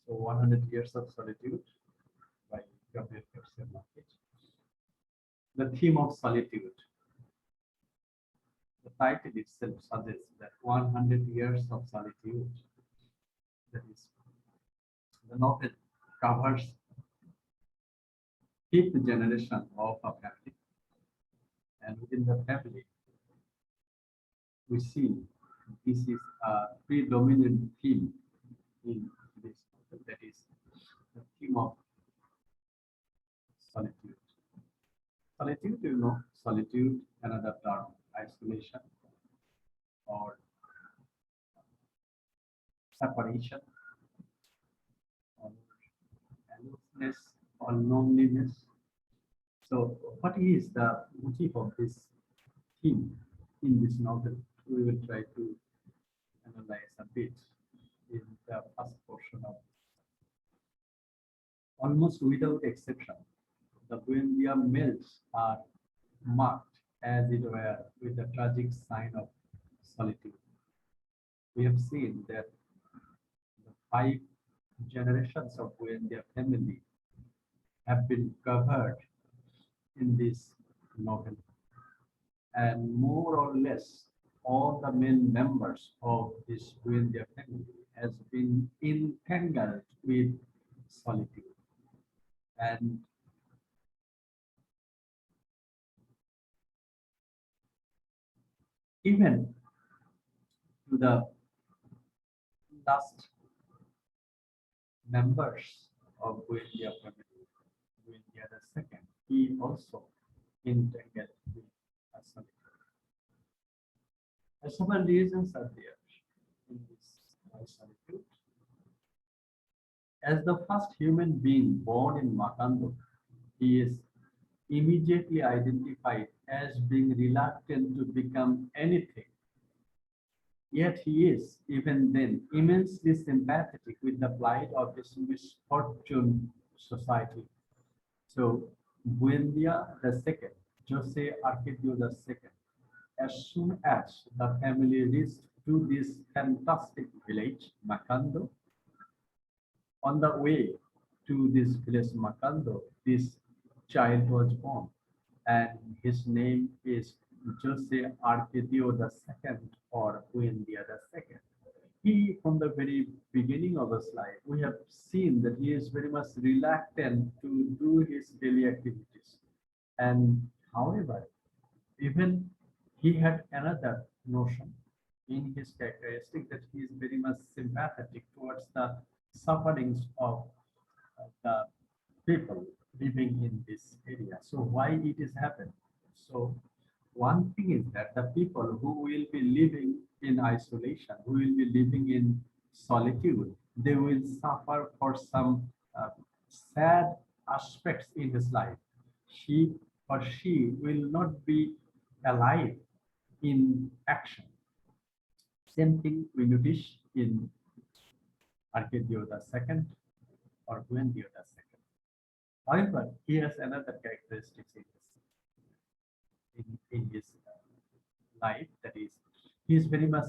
So 100 Years of Solitude by Gabriel Garcia Marquez. The theme of solitude. The title itself suggests that 100 years of solitude. That is, the novel covers fifth generation of a family, and within the family, we see this is a predominant theme in this novel. That is the theme of solitude. Solitude, solitude, another term, isolation or separation or aloofness or loneliness. So, what is the motive of this theme in this novel? We will try to analyze a bit in the first portion of almost without exception. The Buendia males are marked, as it were, with the tragic sign of solitude. We have seen that the 5 generations of Buendia family have been covered in this novel, and more or less all the main members of this Buendia family has been entangled with solitude. And even to the last members of Buendia family, Buendia II, he also entangled with a solitude. Several reasons are there in this solitude. As the first human being born in Makando, he is immediately identified as being reluctant to become anything. Yet he is, even then, immensely sympathetic with the plight of this misfortuned society. So, Buendia II, Jose Arcadio II, as soon as the family reached to this fantastic village, Makando, on the way to this village, Makando, this child was born, and his name is Jose Arcadio II or Buendia II. He, from the very beginning of his life, we have seen that he is very much reluctant to do his daily activities. And however, even he had another notion in his characteristic that he is very much sympathetic towards the sufferings of the people living in this area. So why it is happened? So one thing is that the people who will be living in isolation, who will be living in solitude, they will suffer for some sad aspects in his life. He or she will not be alive in action. Same thing we notice in Arcadio II or Buendia II. However, he has another characteristic in his life, that is, he is very much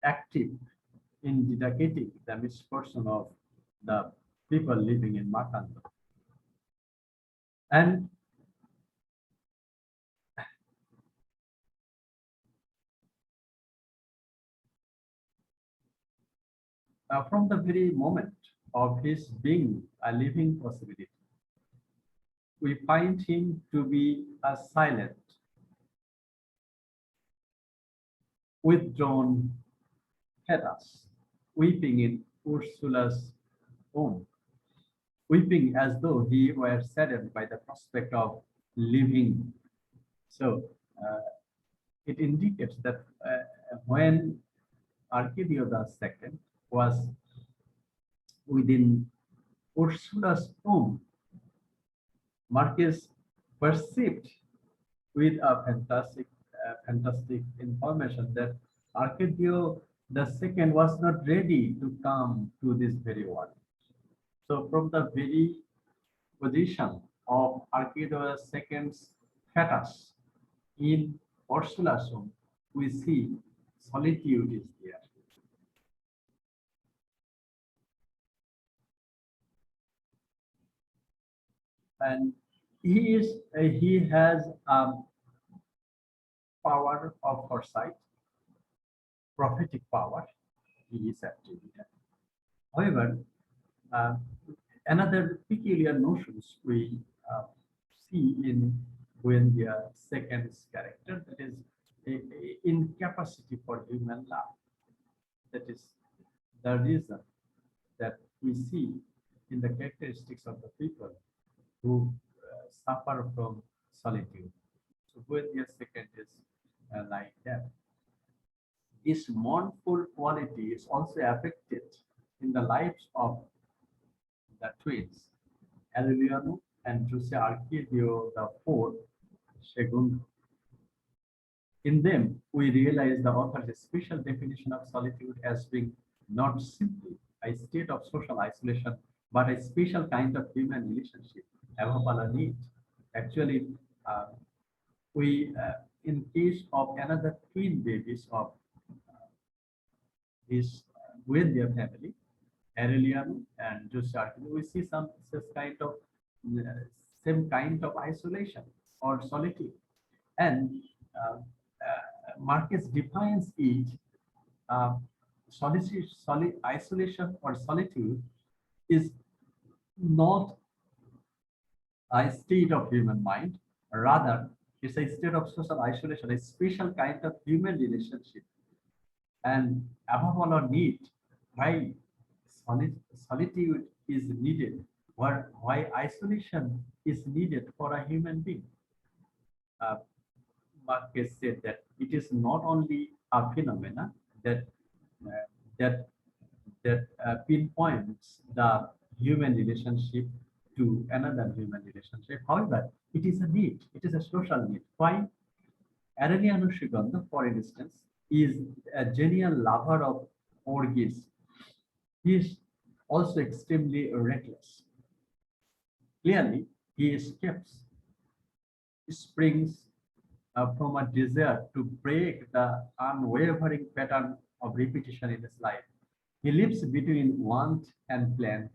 active in dedicating the misfortune of the people living in Makando. And from the very moment of his being a living possibility, we find him to be a silent, withdrawn fetus, weeping in Ursula's womb, weeping as though he were saddened by the prospect of living. So it indicates that when Arcadio II was within Ursula's womb, Marquez perceived with a fantastic information that Arcadio II was not ready to come to this very world. So from the very position of Arcadio II's fetus in Ursula's womb, we see solitude is there. and he has power of foresight, prophetic power. He is actually that. However, uh, another peculiar notions we see in when the second character, that is incapacity for human love. That is the reason that we see in the characteristics of the people who suffer from solitude. So when the second is like that, this mournful quality is also affected in the lives of the twins, Aureliano and Jose Arcadio the fourth, Segundo. In them, we realize the author's special definition of solitude as being not simply a state of social isolation, but a special kind of human relationship above all need. Actually, uh, in case of another twin babies of this with their family, Aurelian and Jose Arcadio, we see some such kind of uh, same kind of isolation or solitude. And Marquez defines it uh, isolation or solitude is not a state of human mind, rather, it's a state of social isolation, a special kind of human relationship. And above all, our need, why solitude is needed, why isolation is needed for a human being. Uh, Marquez said that it is not only a phenomena that uh, that pinpoints the human relationship to another human relationship. However, it is a need. It is a social need. Why? Aureliano Suganda, for instance, is a genial lover of orchids. He is also extremely reckless. Clearly, he escapes springs from a desire to break the unwavering pattern of repetition in his life. He lives between want and plenty,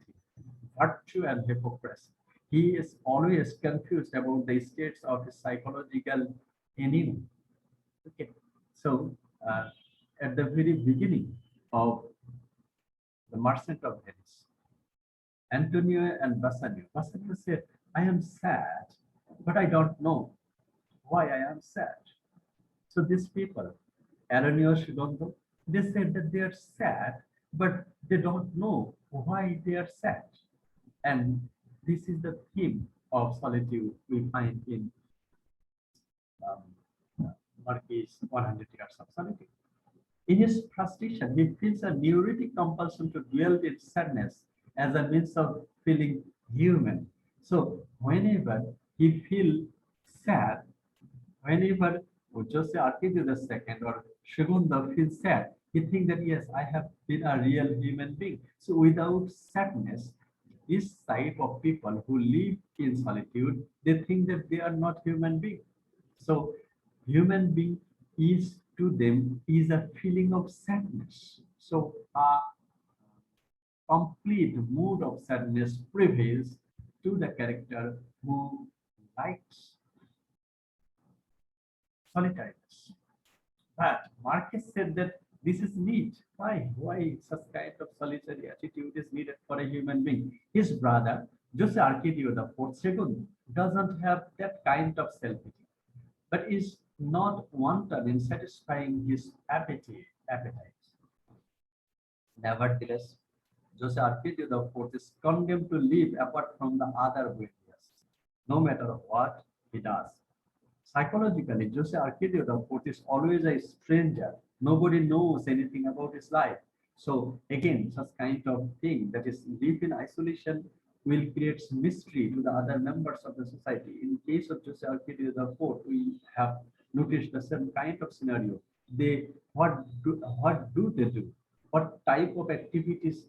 virtue and hypocrisy. He is always confused about the states of his psychological enemy. Okay, so at the very beginning of the Merchant of Venice, Antonio and Bassanio. Bassanio said, I am sad, but I don't know why I am sad. So these people, Aranio Shidondo, they said that they are sad, but they don't know why they are sad. And this is the theme of solitude we find in um, Marquis' 100 Years of Solitude. In his frustration, he feels a neurotic compulsion to dwell in sadness as a means of feeling human. So whenever he feels sad, whenever Jose Arcadio II or Shugunda feels sad, he thinks that yes, I have been a real human being. So without sadness, this type of people who live in solitude, they think that they are not human beings. So human being is to them is a feeling of sadness. So a complete mood of sadness prevails to the character who likes solitariness. But Marquez said that this is neat. Why? Why such kind of solitary attitude is needed for a human being? His brother, Jose Arcadio the fourth second, doesn't have that kind of self-pity, but is not wanton in satisfying his appetites. Nevertheless, Jose Arcadio the fourth is condemned to live apart from the other Bohemians, no matter what he does. Psychologically, Jose Arcadio the fourth is always a stranger. Nobody knows anything about his life. So again, such kind of thing that is live in isolation will create mystery to the other members of the society. In case of Jose Arcadio the fourth, we have noticed the same kind of scenario. They what do they do? What type of activities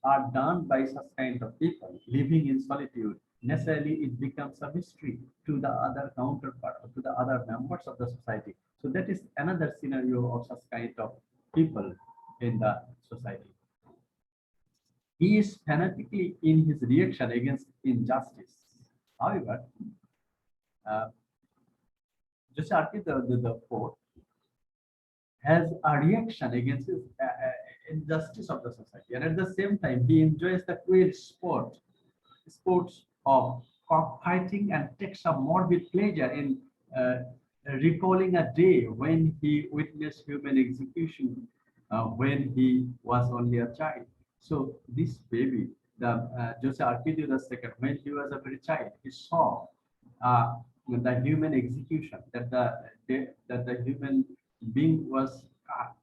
are done by such kind of people living in solitude? Necessarily it becomes a mystery to the other counterpart or to the other members of the society. So that is another scenario of such kind of people in the society. He is fanatically in his reaction against injustice. However, uh, Jose Arquette the fourth has a reaction against the injustice of the society, and at the same time, he enjoys the queer sports of cockfighting and takes a morbid pleasure in uh, recalling a day when he witnessed human execution when he was only a child. So this baby, the Jose Arquette II, when he was a very child, he saw the human execution, that the human being was cut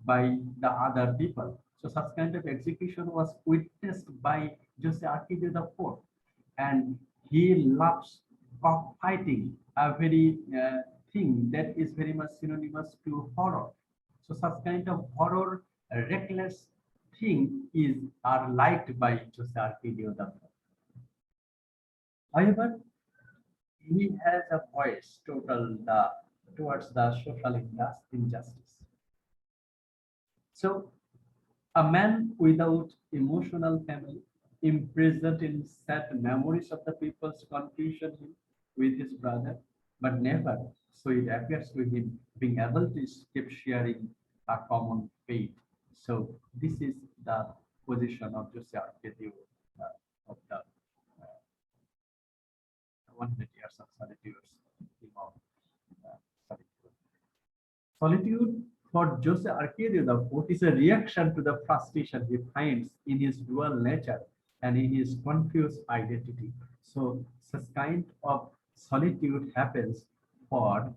by the other people. So such kind of execution was witnessed by Jose Arquette IV, and he loves cockfighting, a very thing that is very much synonymous to horror. So such kind of horror, reckless thing is are liked by Jose Arquette IV. However, he has a voice towards the social injustice. So a man without emotional family, imprisoned in sad memories of the people's confusion him with his brother, but never, so it appears to him, being able to escape sharing a common fate. So this is the position of Jose Arquette of the 100 years of solitude. Of, solitude. Solitude for Jose Arquette the fourth is a reaction to the frustration he finds in his dual nature and in his confused identity. So such kind of solitude happens for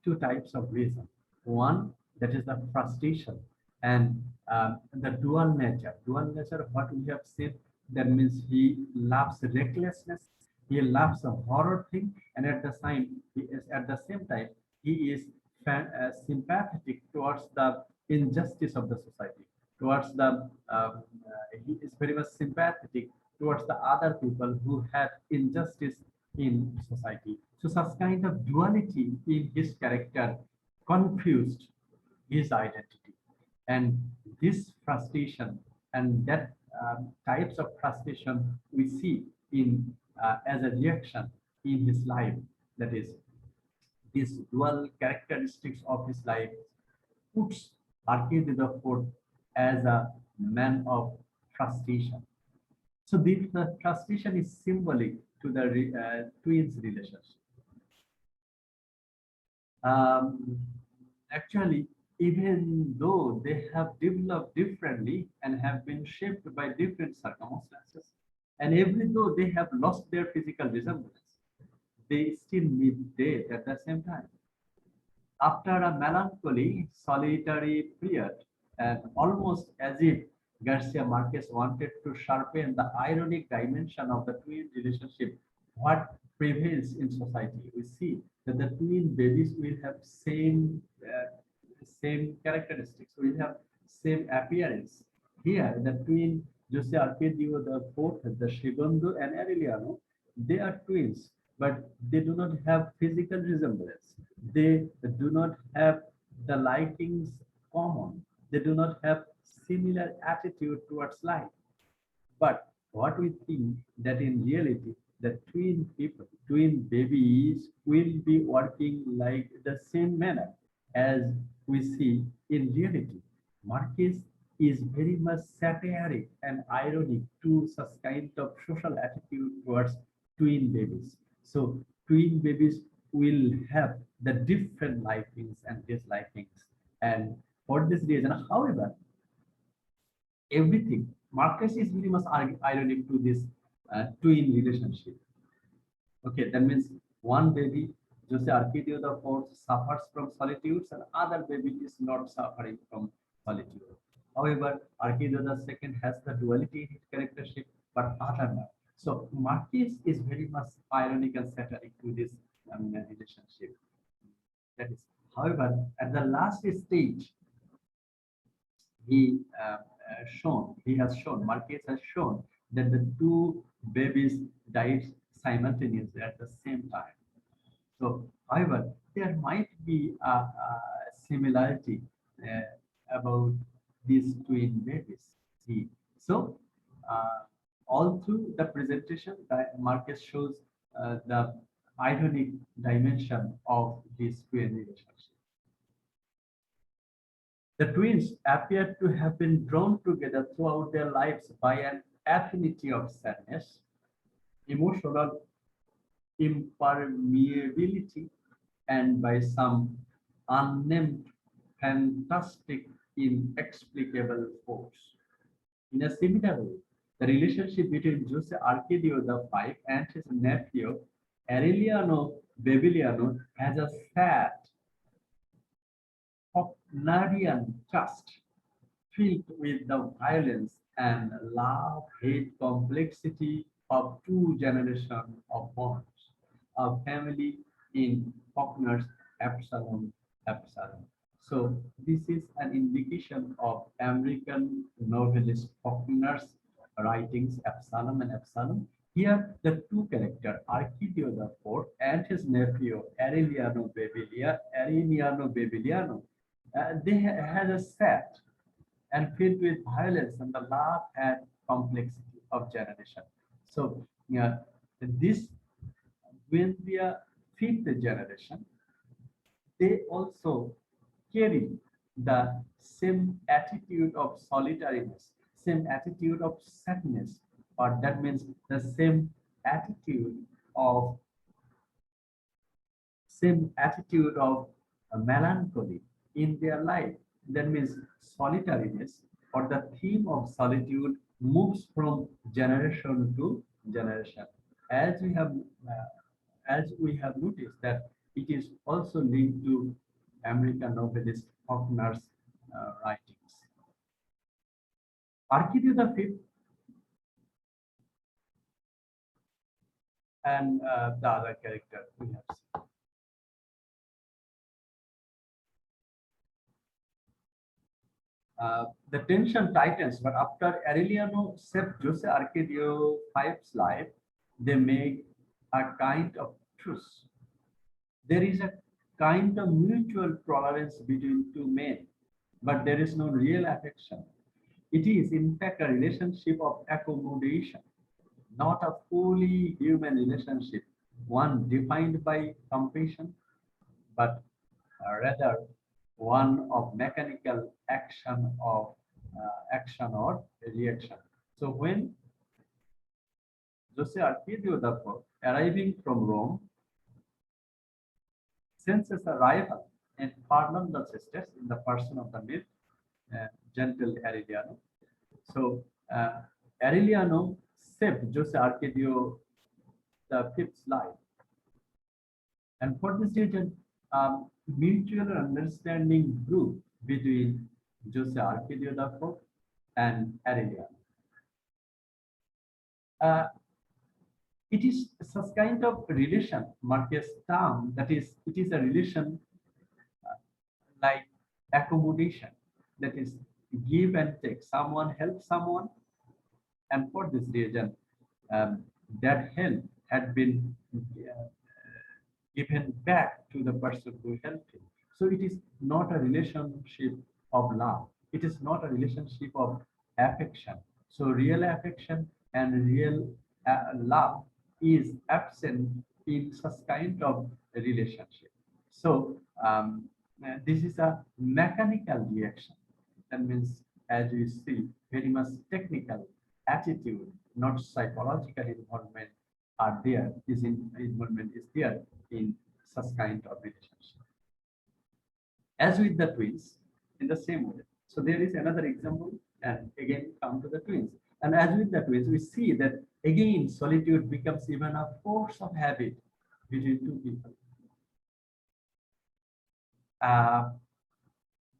two types of reason. One, that is the frustration, and the dual nature. Dual nature, what we have said, that means he loves recklessness, he loves a horror thing, and at the same time he is sympathetic towards the injustice of the society, towards the he is very much sympathetic towards the other people who have injustice in society. So such kind of duality in his character confused his identity, and this frustration and that types of frustration we see in as a reaction in his life, that is these dual characteristics of his life puts Arcade the Fourth as a man of frustration. So the frustration is symbolic to the twins relationship. Um, Actually, even though they have developed differently and have been shaped by different circumstances, and even though they have lost their physical resemblance, they still meet death at the same time. After a melancholy, solitary period, and almost as if Garcia Marquez wanted to sharpen the ironic dimension of the twin relationship, what prevails in society, we see that the twin babies will have same characteristics, will have same appearance. Here, the twin Jose Arcadio the fourth, the Segundo and Aureliano, they are twins, but they do not have physical resemblance. They do not have the likings common. They do not have similar attitude towards life. But what we think that in reality, the twin people, twin babies will be working like the same manner as we see in reality. Marquez is very much satiric and ironic to such kind of social attitude towards twin babies. So twin babies will have the different likings and dislikings. And for this reason, however, everything, Marcus is very much ironic to this twin relationship. Okay, that means one baby, Jose Arcadio the fourth, suffers from solitude, and other baby is not suffering from solitude. However, Arcadio the second has the duality in his charactership, but other not. So Marquis is very much ironic and satiric to this relationship. That is, however, at the last stage, he has shown, Marquez has shown that the two babies died simultaneously at the same time. So, however, there might be a similarity about these twin babies. So, uh, All through the presentation, Marquez shows the ironic dimension of this queer relationship. The twins appear to have been drawn together throughout their lives by an affinity of sadness, emotional impermeability, and by some unnamed, fantastic, inexplicable force. In a similar way, the relationship between Jose Arcadio V and his nephew Aureliano Babiliano has a sad Hocknerian trust filled with the violence and love-hate complexity of two generations of bonds, a family in Faulkner's Absalom. So this is an indication of American novelist Faulkner's writings, Absalom and Absalom. Here, the two characters, Arcadio IV and his nephew Arellano Babiliano, they had a set and filled with violence and the love and complexity of generation. So yeah, this when they are fifth generation, they also carry the same attitude of solitariness, same attitude of sadness, or that means the attitude of attitude of melancholy in their life. That means solitariness or the theme of solitude moves from generation to generation. As we have noticed that it is also linked to American novelist Faulkner's writings. Arcadio V and the other character we have seen. The tension tightens, but after Aureliano saved Jose Arcadio V's life, they make a kind of truce. There is a kind of mutual tolerance between two men, but there is no real affection. It is, in fact, a relationship of accommodation, not a fully human relationship, one defined by compassion, but rather one of mechanical action or reaction. So when Jose Arcadio IV, arriving from Rome, senses a rival and pardon the sisters in the person of the myth, gentle Aureliano. So Aureliano saved Jose Arcadio V's life. And for this reason, mutual understanding grew between Jose Arcadio IV and Aureliano. It is such kind of relation, Marquez term, that is, it is a relation like accommodation, that is, give and take. Someone helps someone, and for this reason, that help had been given back to the person who helped him. So it is not a relationship of love. It is not a relationship of affection. So real affection and real love is absent in such kind of relationship. So this is a mechanical reaction. That means, as we see, very much technical attitude, not psychological involvement are there, involvement is there in such kind of relationship. As with the twins, in the same way. So there is another example, and again come to the twins. And as with the twins, we see that again solitude becomes even a force of habit between two people.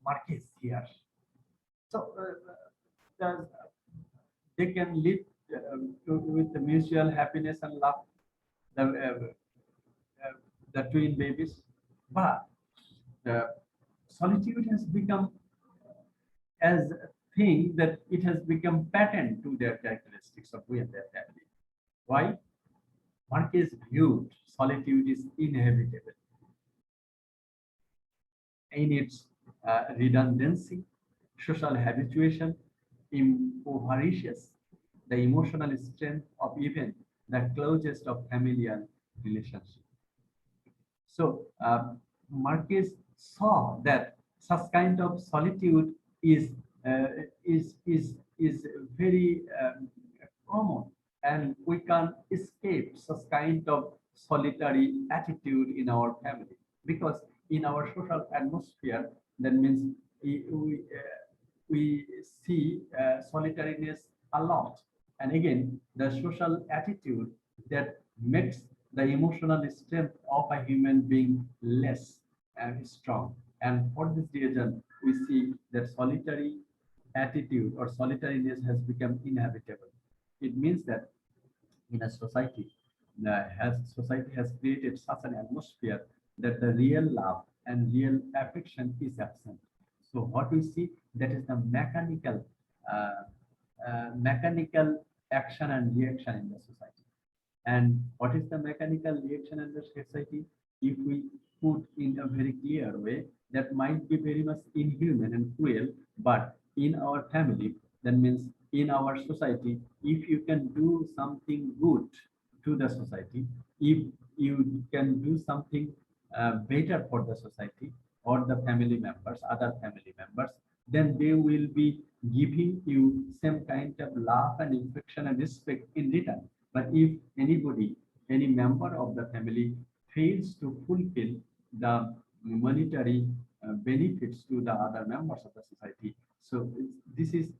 Marquez here. So they can live with the mutual happiness and love, the twin babies, but solitude has become as a thing that it has become pattern to their characteristics of we and their family. Why? Marquez viewed solitude is inevitable in its redundancy, social habituation, impoverishes, the emotional strength of even the closest of familial relationships. So Marquez saw that such kind of solitude is uh, is very common, and we can escape such kind of solitary attitude in our family, because in our social atmosphere, that means we see solitariness a lot. And again, the social attitude that makes the emotional strength of a human being less strong. And for this reason, we see that solitary attitude or solitariness has become inevitable. It means that in a society, society has created such an atmosphere that the real love and real affection is absent. So what we see, that is the mechanical action and reaction in the society. And what is the mechanical reaction in the society? If we put in a very clear way, that might be very much inhuman and cruel, but in our family, that means in our society, if you can do something good to the society, if you can do something better for the society or the family members, other family members, then they will be giving you some kind of love and affection and respect in return. But if anybody, any member of the family fails to fulfill the monetary benefits to the other members of the society, so this is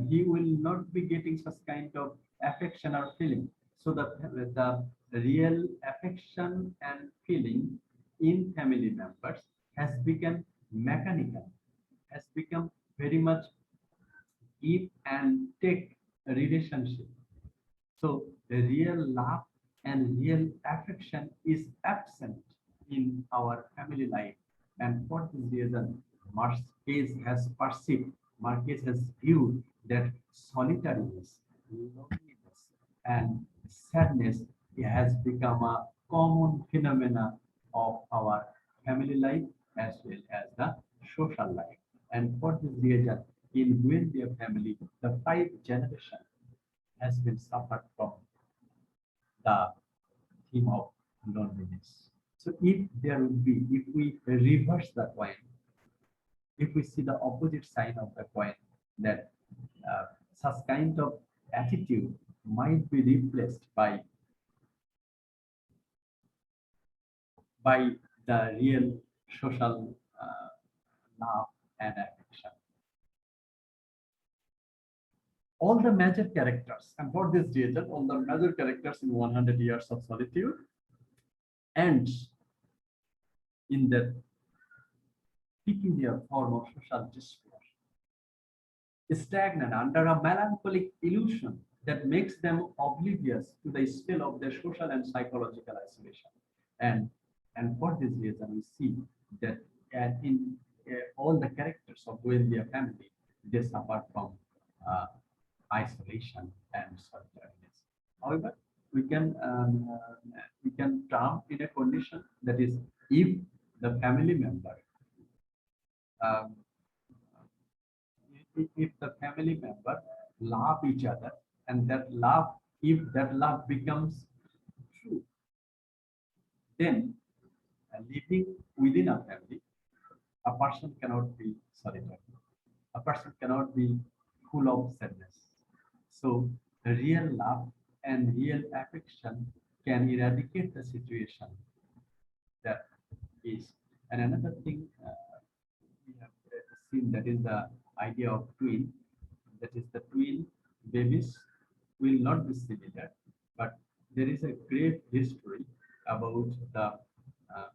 he will not be getting such kind of affection or feeling. So the real affection and feeling in family members has become mechanical, has become very much give and take relationship. So the real love and real affection is absent in our family life. And for this reason, Marquez has viewed that solitariness, loneliness, and sadness has become a common phenomena of our family life as well as the social life. And for this reason, in Buendia family, the 5th generation has been suffered from the theme of loneliness. So if we reverse the coin, if we see the opposite side of the coin, that such kind of attitude might be replaced by the real social love and affection. All the major characters, and for this reason, all the major characters in 100 Years of Solitude ends in the peculiar form of social despair, stagnant under a melancholic illusion that makes them oblivious to the spell of their social and psychological isolation. And, and for this reason, we see that in all the characters of Goendia family, they suffer from isolation and solitariness. However, we can term in a condition, that is, if the family member um, if the family member love each other, and that love, if that love becomes true, then living within a family, a person cannot be solitary. A person cannot be full of sadness. So real love and real affection can eradicate the situation that is. And another thing we have seen, that is the idea of twin. That is, the twin babies will not be similar, but there is a great history about the uh,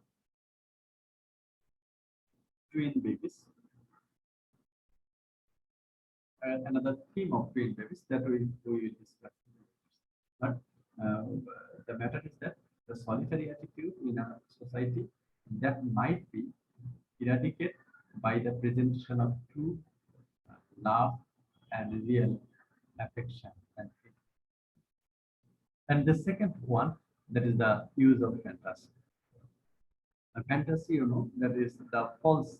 twin babies. Another theme of twin babies that we will discuss. But uh, the matter is that the solitary attitude in a society, that might be eradicated by the presentation of true love and real affection and faith. And the second one, that is the use of fantasy. A fantasy, that is the false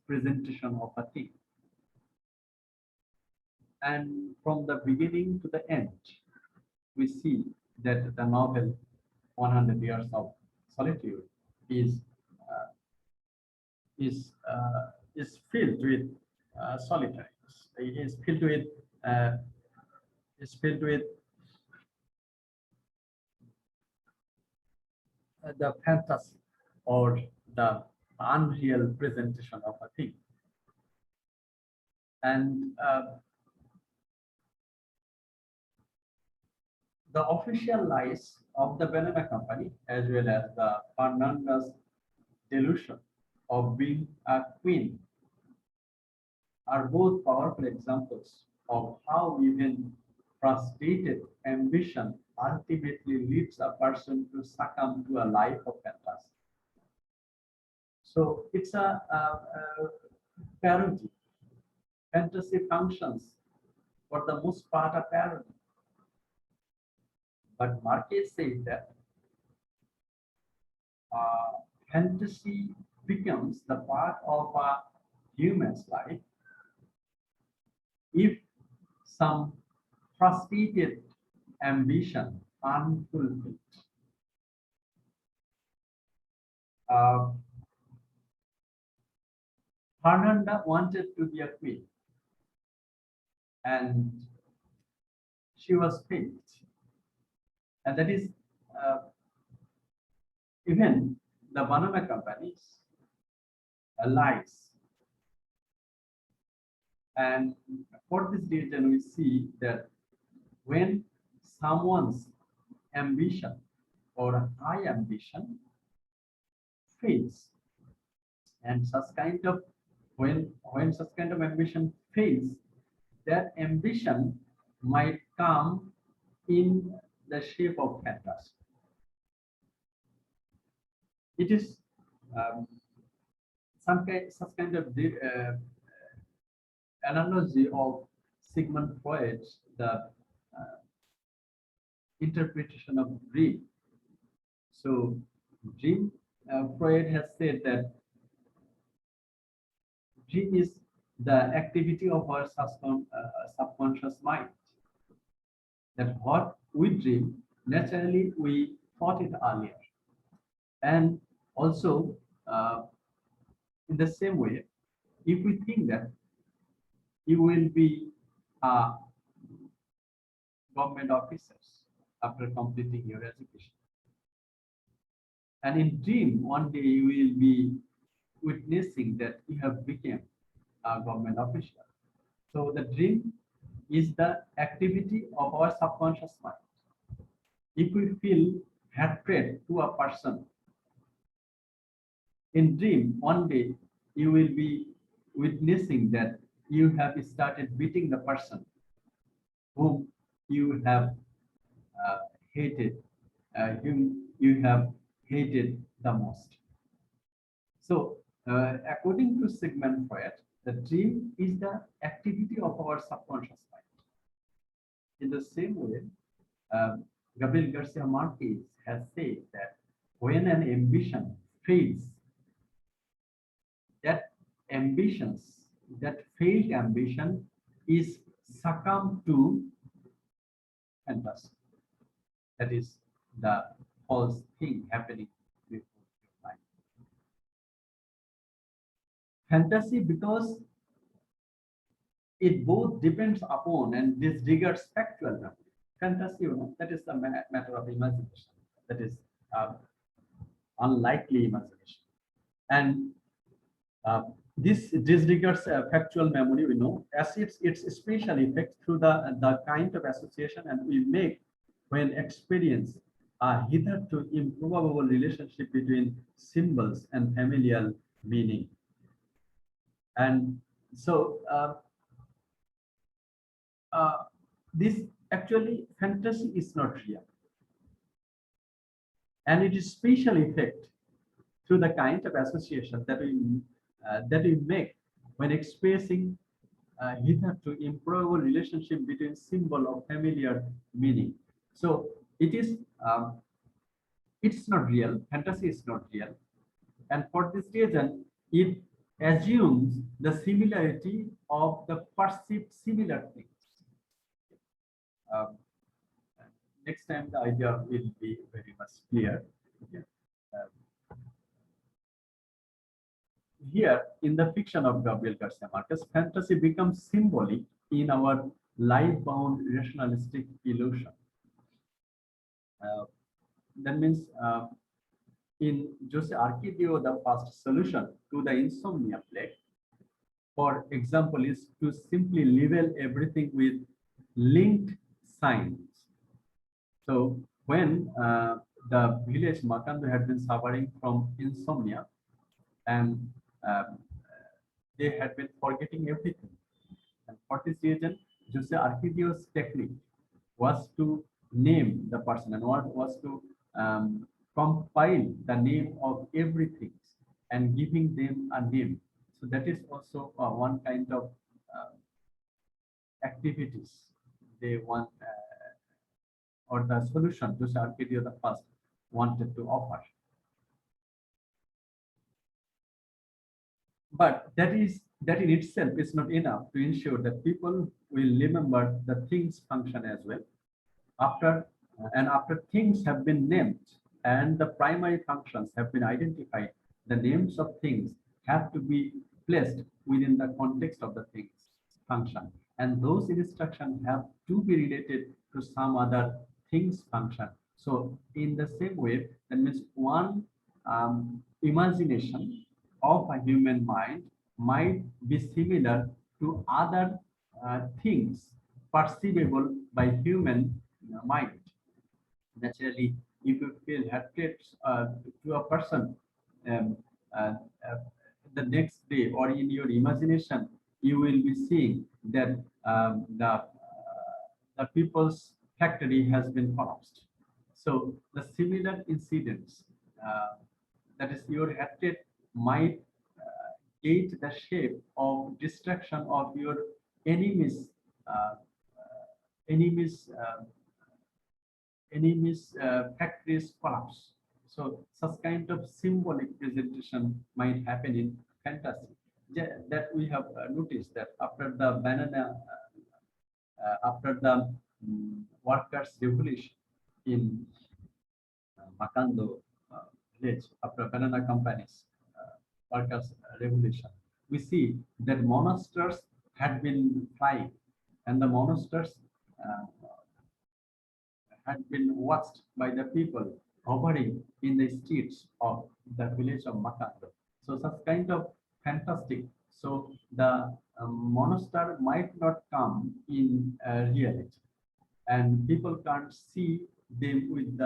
presentation of a thing. And from the beginning to the end, we see that the novel 100 Years of Solitude is uh, is uh, is filled with solitaries. Uh, is filled with the fantasy or the unreal presentation of a thing. And the official lies of the banana company, as well as the Fernanda's delusion of being a queen, are both powerful examples of how even frustrated ambition ultimately leads a person to succumb to a life of fantasy. So it's a parody. Fantasy functions for the most part a parody. But Marquez says that uh, fantasy becomes the part of a human's life if some frustrated ambition unfulfilled. Uh, Fernanda wanted to be a queen, and she was failed. And that is even the banana companies lies. And for this reason, we see that when someone's ambition or high ambition fails, and such kind of when such kind of ambition fails, that ambition might come in the shape of fantasy. It is um, such kind of analogy of Sigmund Freud's the interpretation of dream. So, dream Freud has said that dream is the activity of our subconscious mind. That what we dream, naturally we thought it earlier. And also, in the same way, if we think that you will be a government officers after completing your education, and in dream, one day you will be witnessing that you have become a government official. So the dream is the activity of our subconscious mind. If we feel hatred to a person, in dream, one day you will be witnessing that you have started beating the person whom you have uh, hated, whom you have hated the most. So, according to Sigmund Freud, the dream is the activity of our subconscious mind. In the same way, Gabriel Garcia Marquez has said that when an ambition fails, that ambitions, that failed ambition is succumb to fantasy. That is the false thing happening before your mind. Fantasy, because it both depends upon and disregards factual memory. Fantasy, that is the matter of imagination. That is uh, unlikely imagination. And this disregards factual memory, we know, as its special effects through the kind of association and we make when experience a hitherto improbable relationship between symbols and familial meaning. And so this actually fantasy is not real. And it is special effect through the kind of association that we make when expressing hitherto improbable relationship between symbol of familiar meaning. So it's not real. Fantasy is not real, and for this reason, it assumes the similarity of the perceived similar things. Um, Next time the idea will be very much clear. Okay. Um, Here, in the fiction of Gabriel Garcia Marquez, fantasy becomes symbolic in our life-bound rationalistic illusion. Uh, that means in Jose Arcadio, the first solution to the insomnia plague, for example, is to simply label everything with linked signs. So when the village Makando had been suffering from insomnia, and um, they had been forgetting everything. And for this reason, Jose Arquidio's technique was to name the person and was to compile the name of everything and giving them a name. So that is also one kind of uh, activities they want or the solution Jose Arquidio the first wanted to offer. But that in itself is not enough to ensure that people will remember the things function as well. After things have been named and the primary functions have been identified, the names of things have to be placed within the context of the things function. And those instructions have to be related to some other things function. So in the same way, that means one imagination of a human mind might be similar to other things perceivable by human mind. Naturally, if you feel hatred to a person, um, uh, uh, the next day or in your imagination, you will be seeing that the people's factory has been collapsed. So the similar incidents, that is your hatred might take the shape of destruction of your enemies, uh, enemies factories collapse. So such kind of symbolic presentation might happen in fantasy. That we have noticed that after the after the workers' revolution in Makando village, after banana companies workers' revolution, we see that monsters had been flying, and the monsters uh, had been watched by the people hovering in the streets of the village of Makando. So such kind of fantastic. So the monster might not come in reality, and people can't see them with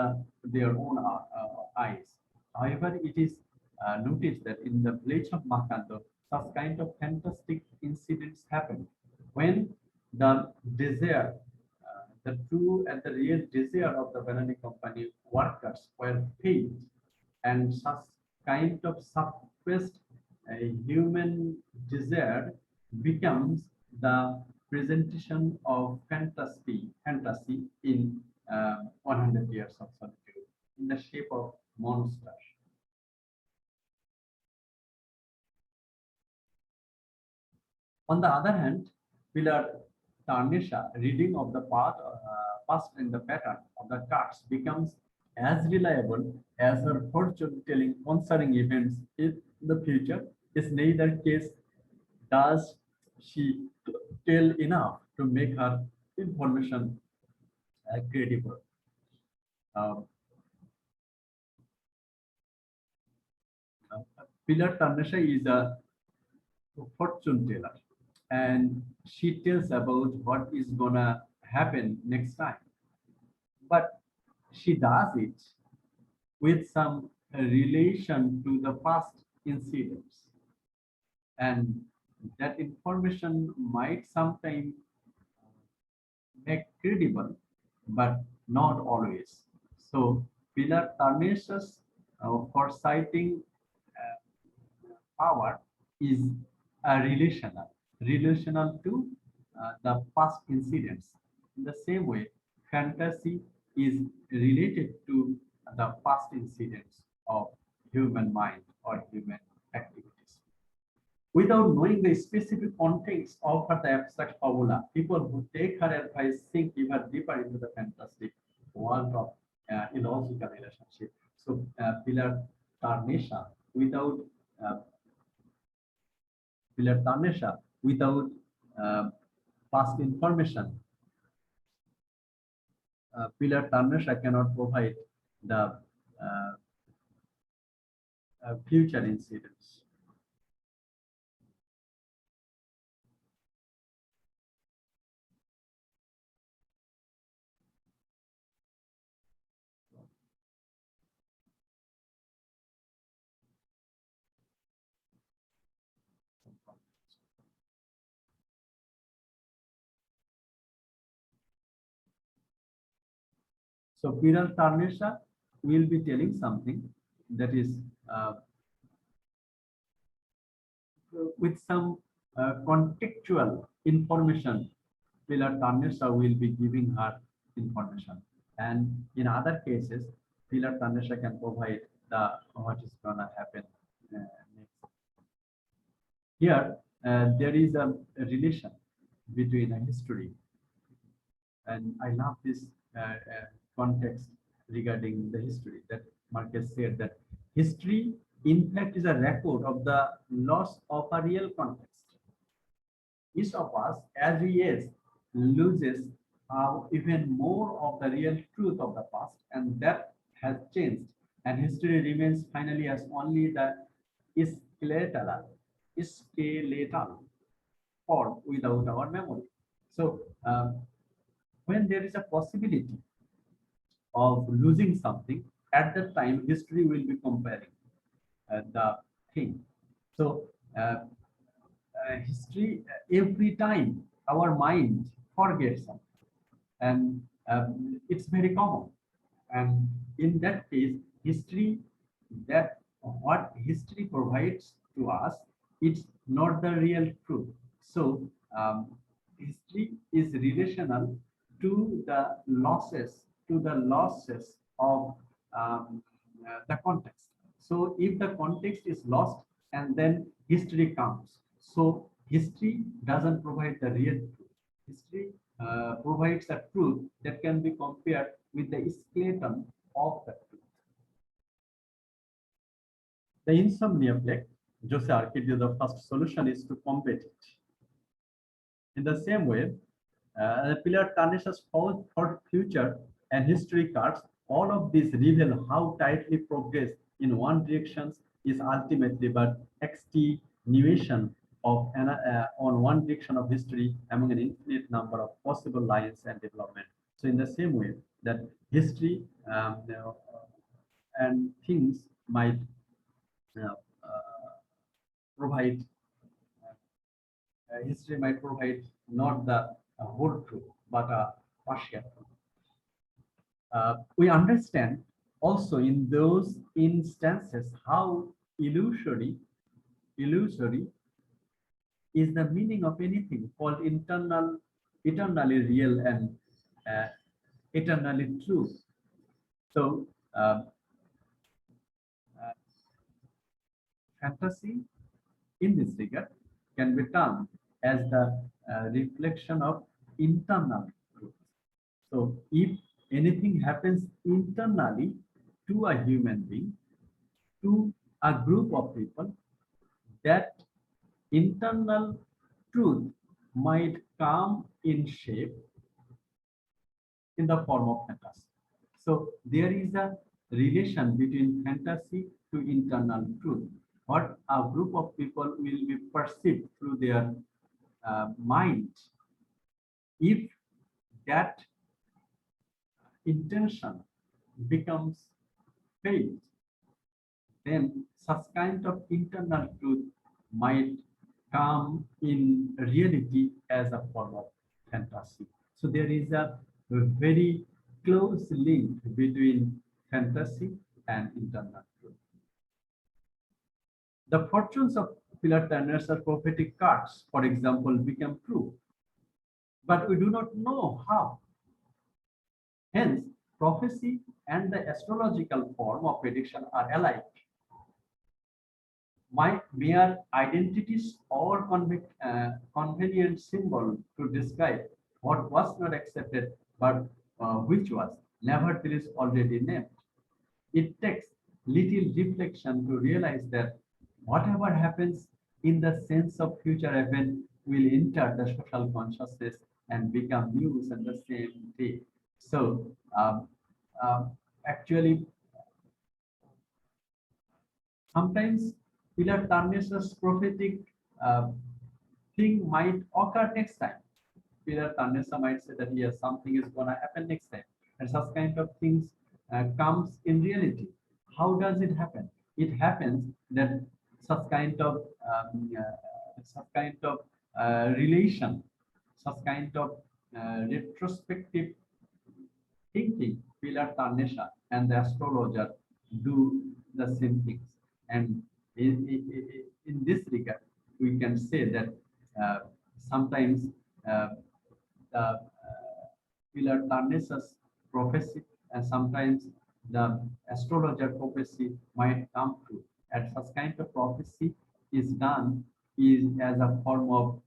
their own eyes. However, it is noticed that in the village of Makando, such kind of fantastic incidents happen when the desire, the true and the real desire of the banana company workers were paid, and such kind of suppressed human desire becomes the presentation of fantasy in 100 years of solitude in the shape of monster. On the other hand, Pilar Tarnisha reading of the past in the pattern of the cards becomes as reliable as her fortune telling concerning events in the future. Is neither case does she tell enough to make her information credible. Um, Pilar Tarnisha is a fortune teller, and she tells about what is gonna happen next time, but she does it with some relation to the past incidents, and that information might sometimes make credible, but not always. So Pilar Tarnes's foresighting power is relational to the past incidents. In the same way, fantasy is related to the past incidents of human mind or human activities. Without knowing the specific contents of her the abstract fabula, people who take her advice sink even deeper into the fantastic world of illogical relationship. So, Pilar Tarnesha, without uh, Pilar Tarnesha, without uh, past information, Pilar Tarnesha cannot provide the future incidents. So Pilar Tarnesha will be telling something that is with some contextual information. Pilar Tarnesha will be giving her information, and in other cases, Pilar Tarnesha can provide the what is gonna happen next. Here, there is a relation between a history, and I love this context regarding the history that Marquez said that history, in fact, is a record of the loss of a real context. Each of us, as we age, loses even more of the real truth of the past, and that has changed. And history remains finally as only the skeletal, skeletal form without our memory. So, when there is a possibility of losing something, at that time, history will be comparing the thing. So, history, every time our mind forgets something, and it's very common. And in that case, history, that what history provides to us, it's not the real truth. So history is relational to the losses of the context. So if the context is lost, and then history comes. So history doesn't provide the real truth. History provides a truth that can be compared with the skeleton of the truth. The insomnia plague, Jose argued the first solution is to combat it. In the same way, the pillar tarnishes for future and history cards. All of these reveal how tightly progress in one direction is ultimately but extenuation of on one direction of history among an infinite number of possible lines and development. So in the same way that history and things might provide history might provide not the whole truth, but a partial truth. We understand also in those instances how illusory is the meaning of anything called eternally real and uh, eternally true. So, uh, fantasy in this regard can be termed as the reflection of internal truth. So if anything happens internally to a human being, to a group of people, that internal truth might come in shape in the form of fantasy. So there is a relation between fantasy to internal truth. What a group of people will be perceived through their mind, if that intention becomes faith, then such kind of internal truth might come in reality as a form of fantasy. So there is a very close link between fantasy and internal truth. The fortunes of Pilar Turner's prophetic cards, for example, become true, but we do not know how. Hence, prophecy and the astrological form of prediction are alike. My mere identities or convenient symbol to describe what was not accepted, but which was nevertheless already named. It takes little reflection to realize that whatever happens in the sense of future event will enter the social consciousness and become news on the same day. So, actually, sometimes Pilar Tarnes's prophetic uh, thing might occur next time. Pilar Tarnesa might say that yes, something is going to happen next time, and such kind of things comes in reality. How does it happen? It happens that such kind of relation, such kind of retrospective thinking, Pilar Tarnesha and the astrologer do the same things. And in this regard, we can say that uh, sometimes uh, the Pilar Tarnesha's prophecy and sometimes the astrologer prophecy might come true. And such kind of prophecy is done is as a form of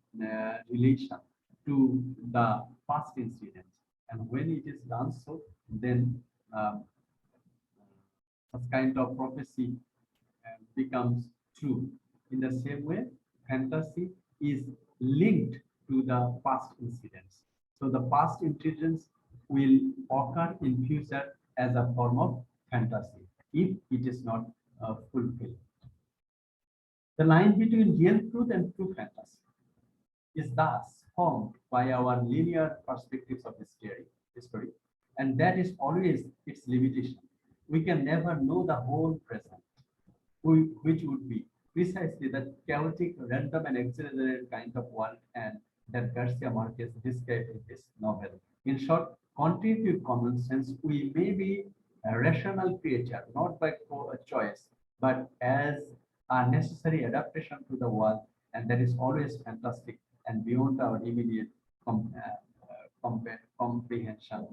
relation to the past incidents. And when it is done so, then um, such kind of prophecy becomes true. In the same way, fantasy is linked to the past incidents. So the past incidents will occur in future as a form of fantasy if it is not fulfilled. The line between real truth and true fantasy is thus formed by our linear perspectives of history, and that is always its limitation. We can never know the whole present, which would be precisely that chaotic, random, and exaggerated kind of world and that Garcia Marquez described in this novel. In short, contrary to common sense, we may be a rational creature, not by choice, but as a necessary adaptation to the world, and that is always fantastic and beyond our immediate comprehension.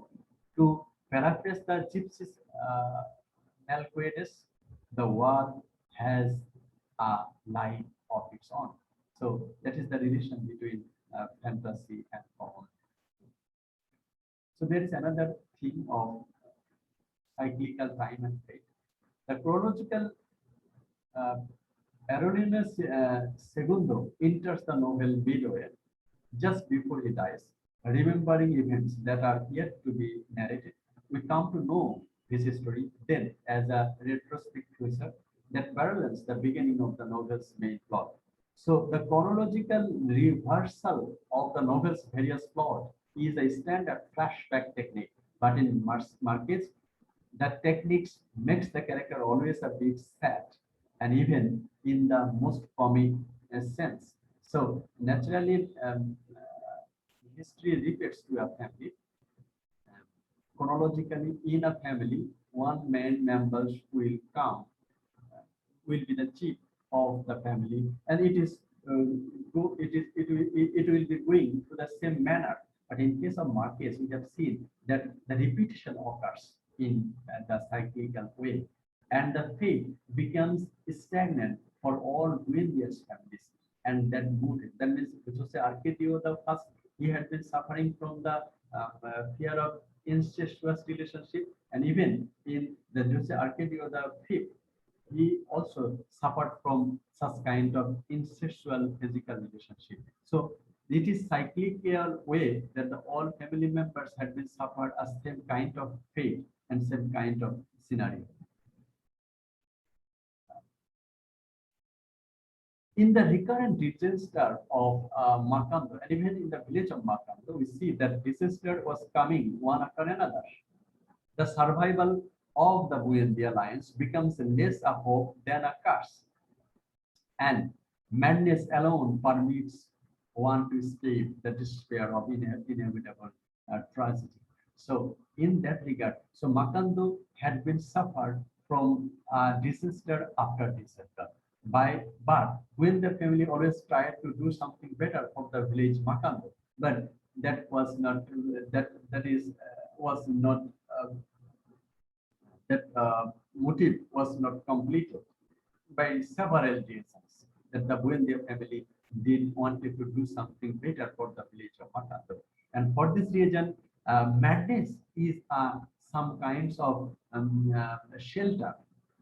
To paraphrase the Gypsies Malquedes, the world has a life of its own. So that is the relation between fantasy and common. So there is another theme of cyclical time and fate. The chronological uh, Aeronymous Segundo enters the novel midway, just before he dies, remembering events that are yet to be narrated. We come to know his history then as a retrospective that parallels the beginning of the novel's main plot. So the chronological reversal of the novel's various plot is a standard flashback technique, but in Marquez, the techniques makes the character always a bit sad and even in the most comic sense. So naturally, history repeats to a family. Chronologically, in a family, one main members will come, will be the chief of the family, and it is it will be going to the same manner. But in case of Marquez, we have seen that the repetition occurs in the cyclical way, and the fate becomes stagnant for all Guindians families. And that mood, that means Jose Arcadio the first, he had been suffering from the fear of incestuous relationship, and even in the Jose Arcadio the fifth, he also suffered from such kind of incestual physical relationship. So it is cyclical way that the all family members had been suffered a same kind of fate and same kind of scenario. In the recurrent disaster of Makando, and even in the village of Makando, we see that disaster was coming one after another. The survival of the Buendia Alliance becomes less a hope than a curse. And madness alone permits one to escape the despair of inevitable tragedy. So, in that regard, so Makando had been suffered from disaster after disaster. But when the family always tried to do something better for the village Makando, but that was not was not that motive was not completed by several reasons. that the Buendia family did wanted to do something better for the village of Makando. And for this reason, madness is some kinds of shelter.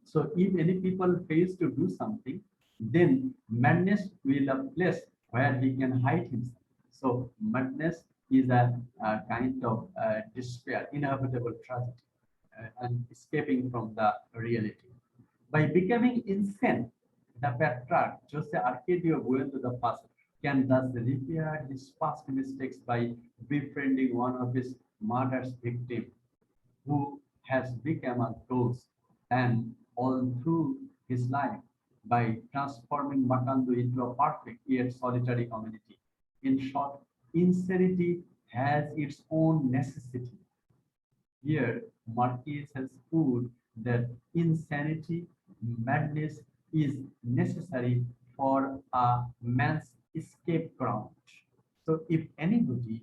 So if any people fails to do something, then madness will a place where he can hide himself. So madness is a kind of despair, inevitable tragedy, and escaping from the reality. By becoming insane, the patriarch, Jose Arcadio Bueno the First, can thus repair his past mistakes by befriending one of his murder's victims, who has become a ghost, and all through his life by transforming Makando into a perfect yet solitary community. In short, insanity has its own necessity. Here, Marquez has proved that insanity, madness is necessary for a man's escape ground. So if anybody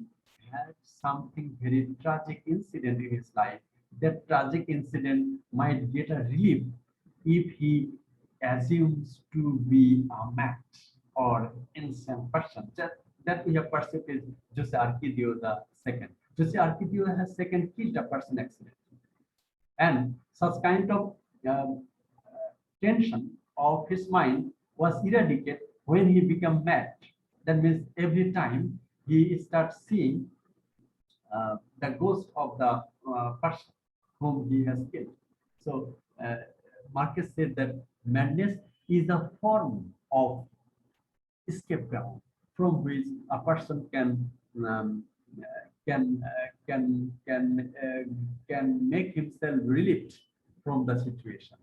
had something very tragic incident in his life, that tragic incident might get a relief if he assumes to be a mad or insane person. That we have perceived is Jose Arquidio the second. Jose Arquidio has second killed a person accidentally. And such kind of tension of his mind was eradicated when he became mad. That means every time he starts seeing the ghost of the person whom he has killed. So Marquez said that madness is a form of escape ground from which a person um, can can make himself relieved from the situation.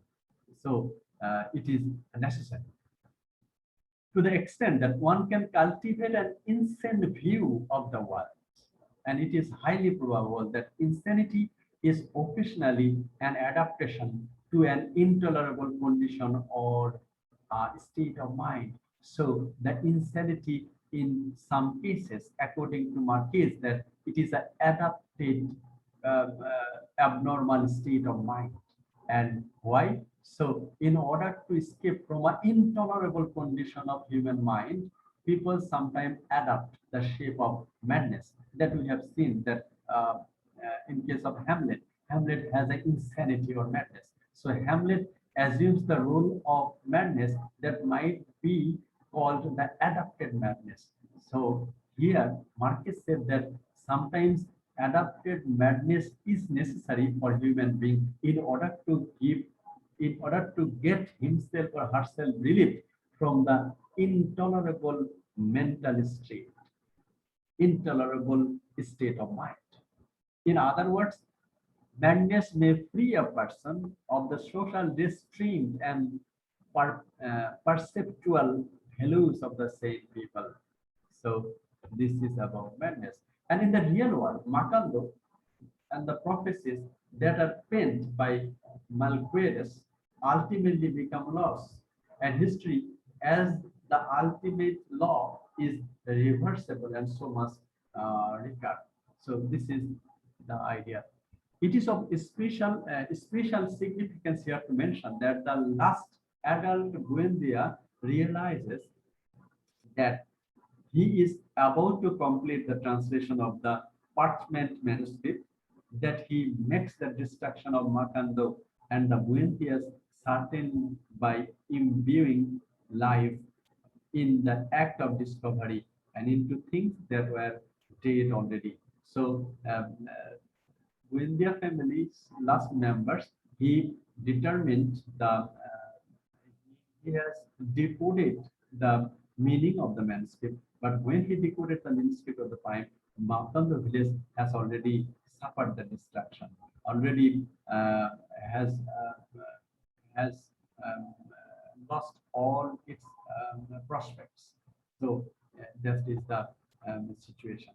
So it is necessary to the extent that one can cultivate an insane view of the world. And it is highly probable that insanity is occasionally an adaptation to an intolerable condition or state of mind. So the insanity in some cases, according to Marquez, that it is an adapted abnormal state of mind. And why? So in order to escape from an intolerable condition of human mind, people sometimes adapt the shape of madness that we have seen that in case of Hamlet, Hamlet has an insanity or madness. So Hamlet assumes the role of madness that might be called the adapted madness. So here, Marquez said that sometimes adapted madness is necessary for human being in order to get himself or herself relieved from the intolerable mental state, intolerable state of mind. In other words, madness may free a person of the social restraint and perceptual values of the same people. So this is about madness. And in the real world, Makando and the prophecies that are penned by Malquedes ultimately become laws. And history, as the ultimate law, is reversible and so must recur. So this is the idea. It is of special significance here to mention that the last adult Buendia realizes that he is about to complete the translation of the parchment manuscript, that he makes the destruction of Makando and the Buendias certain by imbuing life in the act of discovery and into things that were dead already. So Buendia family's last members, he determined he has decoded the meaning of the manuscript. But when he decoded the manuscript of the poem, Makando village has already suffered the destruction, already has has lost all its prospects. So that is the situation.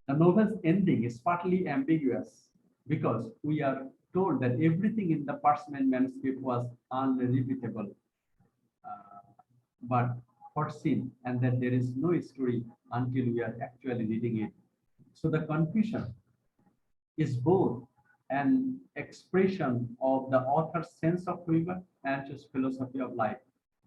The novel's ending is partly ambiguous because we are told that everything in the parchment manuscript was unrepeatable, but foreseen, and that there is no story until we are actually reading it. So the confusion is both an expression of the author's sense of humor and his philosophy of life.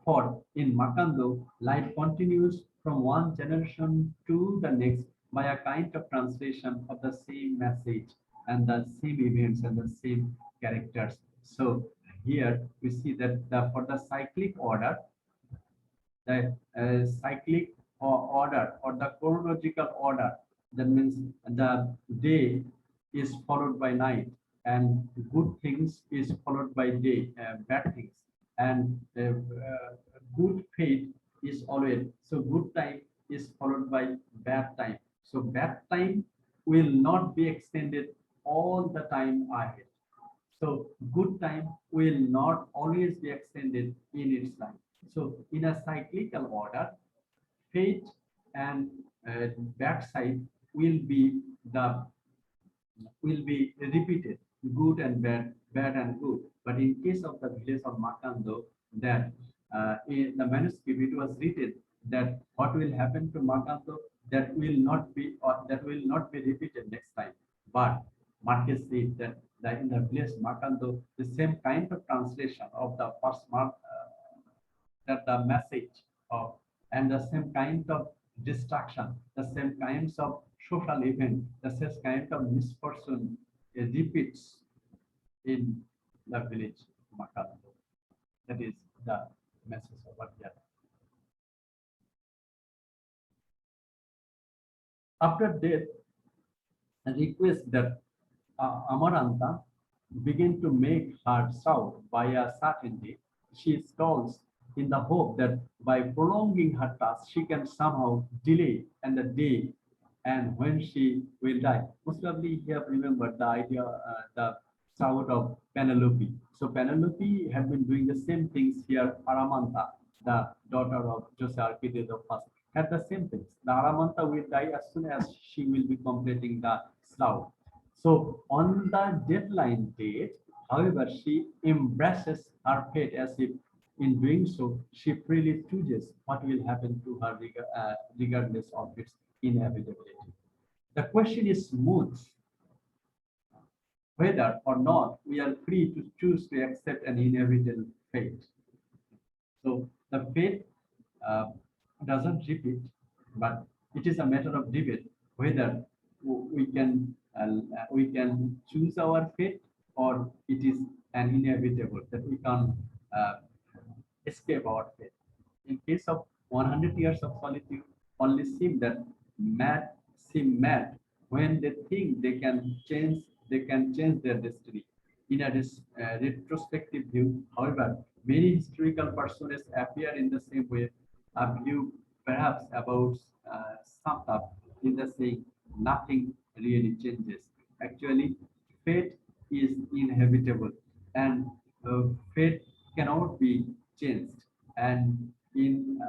For in Makando, life continues from one generation to the next by a kind of translation of the same message and the same events and the same characters. So here we see that for the cyclic order, the cyclic order or the chronological order, that means the day is followed by night, and good things is followed by day, bad things, and good fate is always, so good time is followed by bad time, so bad time will not be extended all the time ahead, so good time will not always be extended in its life. So in a cyclical order, fate and backside will be the will be repeated, good and bad, bad and good. But in case of the village of Makando, that in the manuscript it was written that what will happen to Makando, that will not be, or that will not be repeated next time. But Marquez said that in the village Makando, the same kind of translation of the first mark, that the message of, and the same kind of distraction, the same kinds of social event, the same kind of misfortune repeats in the village Makando. That is the message of what we are. After death, a request that Amaranta began to make her shout by a certainty. She stalls in the hope that by prolonging her task, she can somehow delay and the day and when she will die. Most probably you have remembered the idea, the shout of Penelope. So Penelope had been doing the same things here. Aramanta, the daughter of Jose Arcades the first, had the same things. The Aramanta will die as soon as she will be completing the slough. So on the deadline date, however, she embraces her fate as if in doing so, she freely chooses what will happen to her regardless of its inevitability. The question is smooth, whether or not we are free to choose to accept an inevitable fate. So the fate doesn't repeat, but it is a matter of debate whether we can choose our fate, or it is an inevitable that we can't uh, escape our fate. In case of 100 years of solitude, only seem mad when they think they can change their destiny. In a retrospective view, however, many historical personages appear in the same way. A view perhaps about summed up in the saying, nothing really changes. Actually, fate is inevitable, and fate cannot be changed. And in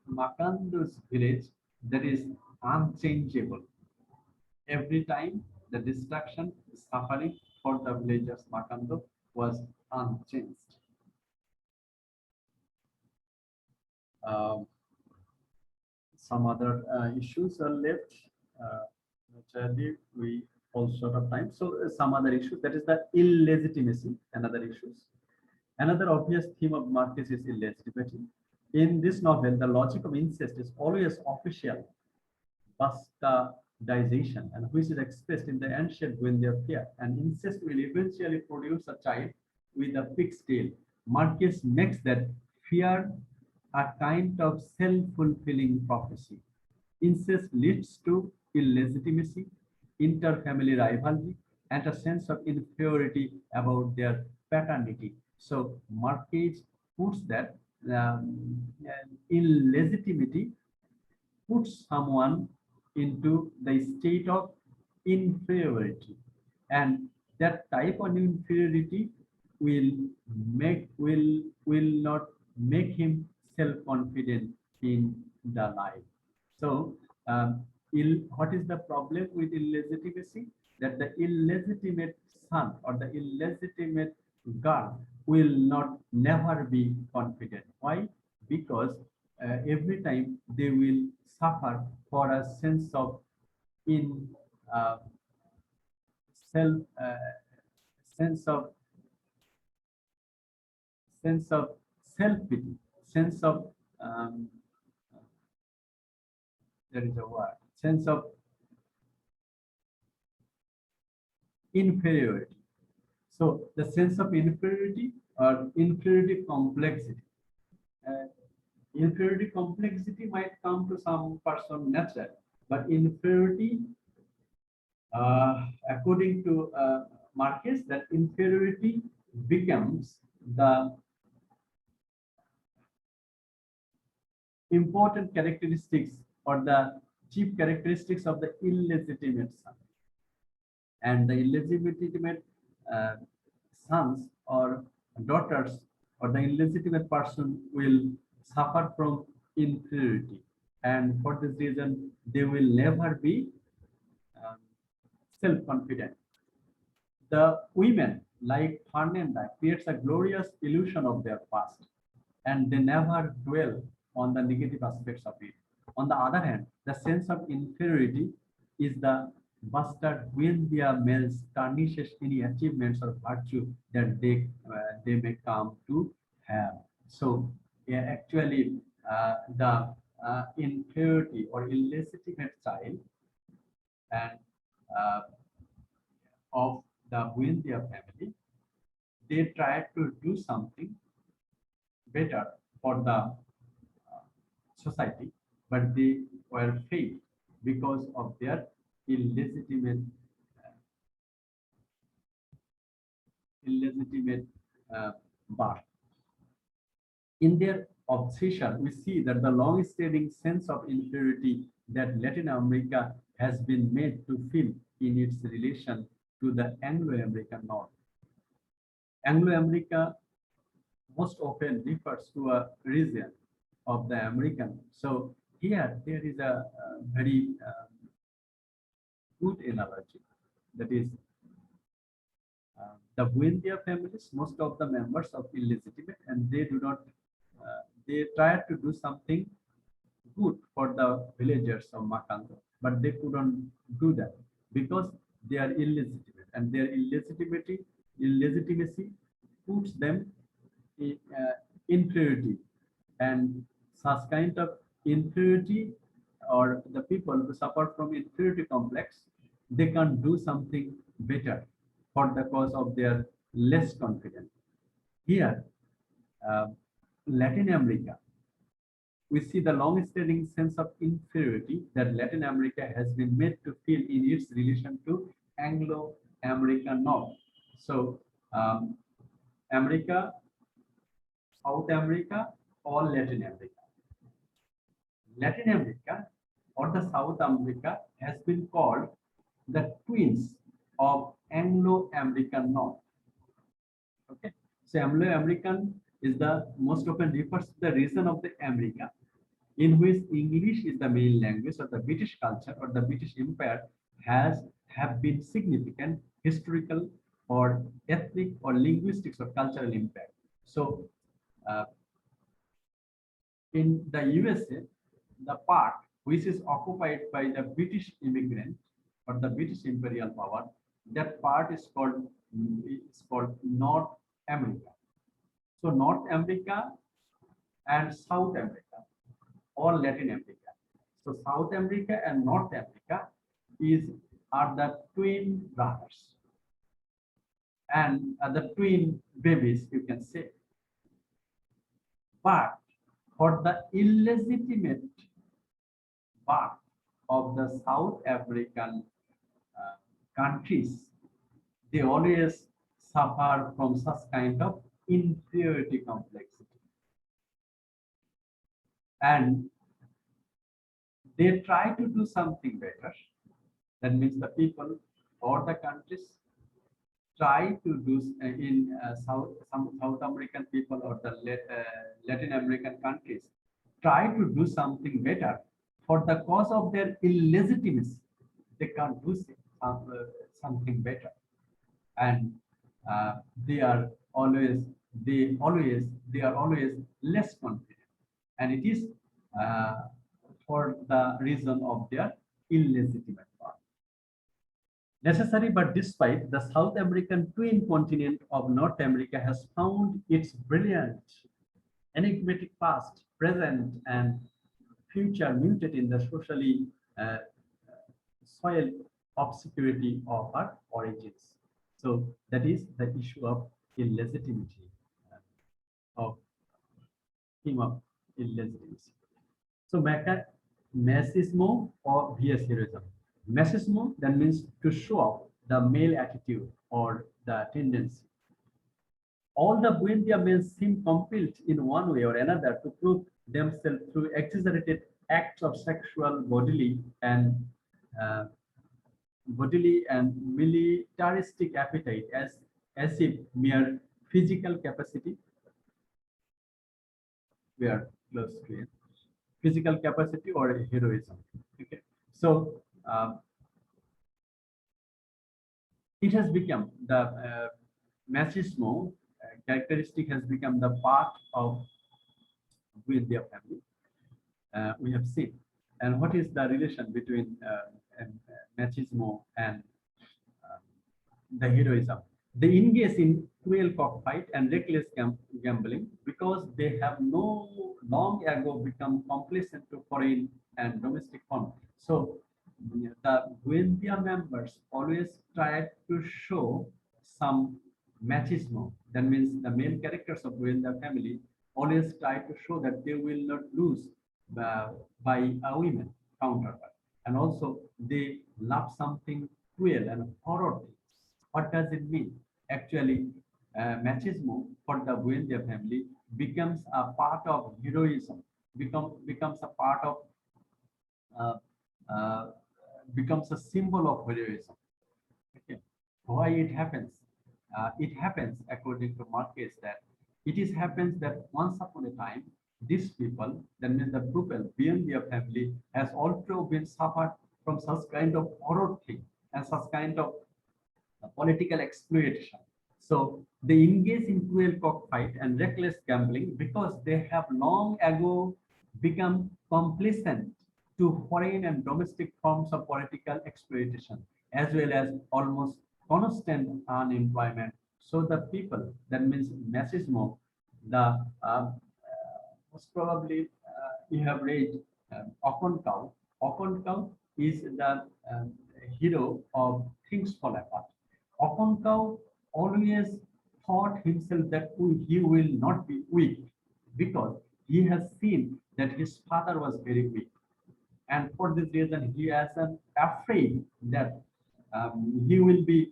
Makando's village, that is unchangeable. Every time the destruction, the suffering for the villagers Makando was unchanged. Um, some other issues are left. Naturally, we fall short of time. So some other issues, that is the illegitimacy, another issues. Another obvious theme of Marquez is illegitimacy. In this novel, the logic of incest is always official bastardization, and which is expressed in the ancient when they appear. And incest will eventually produce a child with a fixed tail. Marquez makes that fear a kind of self-fulfilling prophecy. Incest leads to illegitimacy, interfamily rivalry, and a sense of inferiority about their paternity. So Marquez puts that illegitimacy puts someone into the state of inferiority, and that type of inferiority will will not make him self-confident in the life. So what is the problem with illegitimacy? That the illegitimate son or the illegitimate girl will not never be confident. Why? Because every time they will suffer for a sense of in uh, self sense of sense of self pity, sense of um, there is a word, sense of inferiority. So the sense of inferiority or inferiority complexity. Uh, Inferiority complexity might come to some person nature, but inferiority, according to Marquez, that inferiority becomes the important characteristics or the chief characteristics of the illegitimate son. And the illegitimate uh, sons or daughters or the illegitimate person will suffer from inferiority. And for this reason, they will never be um, self-confident. The women, like Fernanda, creates a glorious illusion of their past, and they never dwell on the negative aspects of it. On the other hand, the sense of inferiority is the bastard when their males tarnishes any achievements or virtue that they may come to have. So, yeah, actually, the inferiority or illegitimate child and uh, of the Buendia family, they tried to do something better for the society, but they were failed because of their illegitimate, uh, illegitimate birth. In their obsession, we see that the long-standing sense of inferiority that Latin America has been made to feel in its relation to the Anglo-American North. Anglo-America most often refers to a region of the American. So here there is a very good analogy. That is, the Buendia families, most of the members of illegitimate, and they do not, they try to do something good for the villagers of Macondo, but they couldn't do that because they are illegitimate, and their illegitimacy puts them in inferiority, and such kind of inferiority or the people who suffer from inferiority complex, they can do something better for the cause of their less confidence. Here, uh, Latin America, we see the long-standing sense of inferiority that Latin America has been made to feel in its relation to Anglo-American North. So, America, South America, or Latin America. Latin America or the South America has been called the twins of Anglo-American North. Okay, so Anglo-American is the most often refers to the region of the America in which English is the main language, or the British culture or the British Empire have been significant historical or ethnic or linguistics or cultural impact. So in the USA, the part which is occupied by the British immigrant or the British imperial power, that part is called North America. So North America and South America or Latin America. So South America and North America are the twin brothers and the twin babies, you can say. But for the illegitimate part of the South African countries, they always suffer from such kind of inferiority complexity. And they try to do something better. That means the people or the countries try to do in some South American people or the Latin American countries try to do something better for the cause of their illegitimacy. They can't do something better, and they are always less confident, and it is for the reason of their illegitimate part. Necessary, but despite the South American twin continent of North America has found its brilliant enigmatic past, present, and future muted in the socially uh, soil obscurity of our origins. So that is the issue of illegitimacy, of theme of illegitimacy. So machismo or VS heroism. Machismo that means to show off the male attitude or the tendency. All the Buendia men seem compelled in one way or another to prove themselves through exaggerated acts of sexual, uh, bodily and militaristic appetite as if mere physical capacity were close to it. Physical capacity or heroism. Okay, so it has become the machismo characteristic has become the part of with their family. We have seen, and what is the relation between machismo and uh, the heroism? They engage in cruel cockfight and reckless gambling because they have no long ago become complacent to foreign and domestic fun. So the Buendia members always try to show some machismo. That means the main characters of Buendia family always try to show that they will not lose uh, by a women counterpart. And also they love something cruel and horror things. What does it mean? Actually, machismo for the Buendia family becomes a part of heroism, becomes a part of uh, uh, becomes a symbol of heroism. Okay. Why it happens? It happens according to Marquez that it is happens that once upon a time these people, that means the people beyond their family, has also been suffered from such kind of horror thing and such kind of political exploitation. So they engage in cruel cockfight and reckless gambling because they have long ago become complacent to foreign and domestic forms of political exploitation, as well as almost constant unemployment. So the people, that means machismo, the most probably you have read Okonkau. Okonkau is the hero of Things Fall Apart. Okonkau always thought himself that he will not be weak because he has seen that his father was very weak. And for this reason, he is afraid that he will be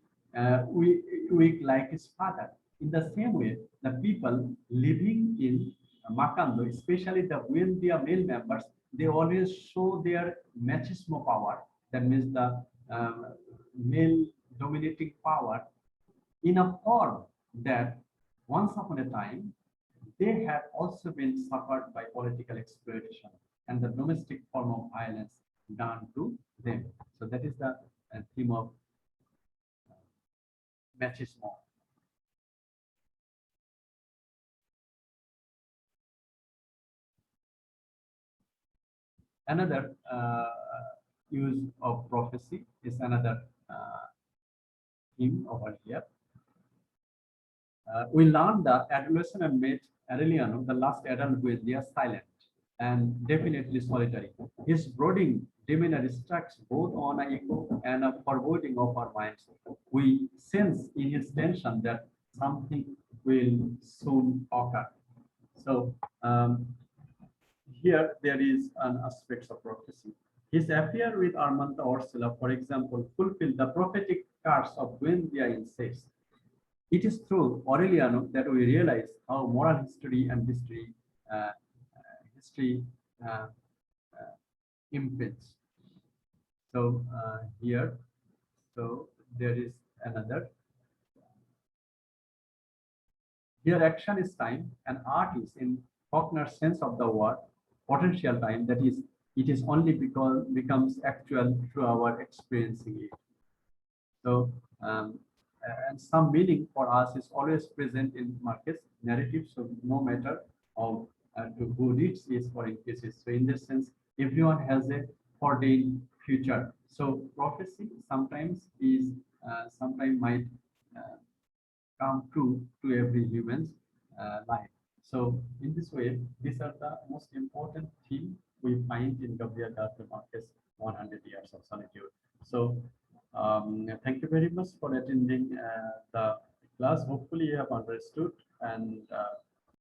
weak like his father. In the same way, the people living in Makando, especially the Buendia male members, they always show their machismo power. That means the male dominating power in a form that once upon a time they have also been suffered by political exploitation and the domestic form of violence done to them. So that is the theme of machismo. Another use of prophecy is another theme over here. We learned that adolescent and made Aureliano, the last adult with their silent and definitely solitary. His brooding demeanor distracts both on an echo and a foreboding of our minds. We sense in his tension that something will soon occur. So here there is an aspect of prophecy. His affair with Armanta Ursula, for example, fulfilled the prophetic curse of Buendia incest. It is through Aureliano that we realize how moral history and history uh, impinge. So here, so there is another. Here, action is time, and art is, in Faulkner's sense of the word, potential time. That is, it is only because becomes actual through our experiencing it. So, and some meaning for us is always present in Marquez narrative. So, no matter how to who reads this or increases. So, in this sense, everyone has a foreordained future. So, prophecy sometimes is sometimes might come true to every human's life. So in this way, these are the most important theme we find in Gabriel Garcia Marquez 100 Years of Solitude. So thank you very much for attending the class. Hopefully you have understood, and